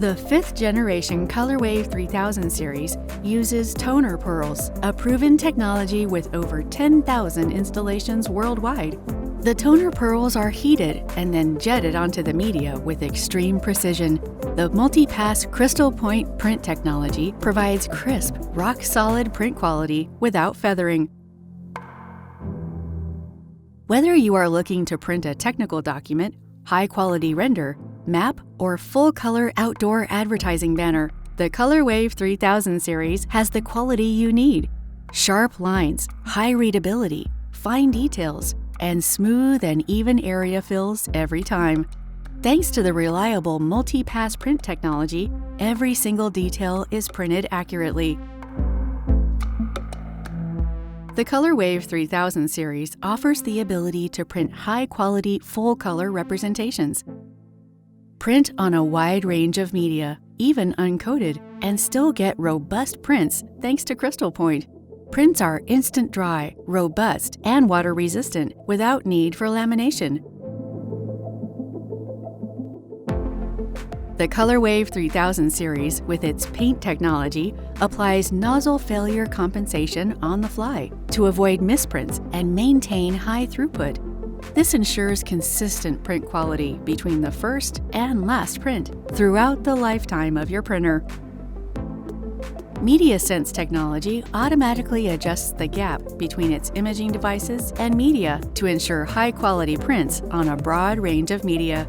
The 5th generation ColorWave 3000 series uses TonerPearls, a proven technology with over 10,000 installations worldwide. The TonerPearls are heated and then jetted onto the media with extreme precision. The multi-pass CrystalPoint print technology provides crisp, rock-solid print quality without feathering. Whether you are looking to print a technical document, high-quality render, map, or full-color outdoor advertising banner, the ColorWave 3000 series has the quality you need. Sharp lines, high readability, fine details, and smooth and even area fills every time. Thanks to the reliable multi-pass print technology, every single detail is printed accurately. The ColorWave 3000 series offers the ability to print high-quality full-color representations. Print on a wide range of media, even uncoated, and still get robust prints thanks to CrystalPoint. Prints are instant dry, robust, and water-resistant without need for lamination. The ColorWave 3000 series, with its paint technology, applies nozzle failure compensation on the fly to avoid misprints and maintain high throughput. This ensures consistent print quality between the first and last print throughout the lifetime of your printer. MediaSense technology automatically adjusts the gap between its imaging devices and media to ensure high-quality prints on a broad range of media.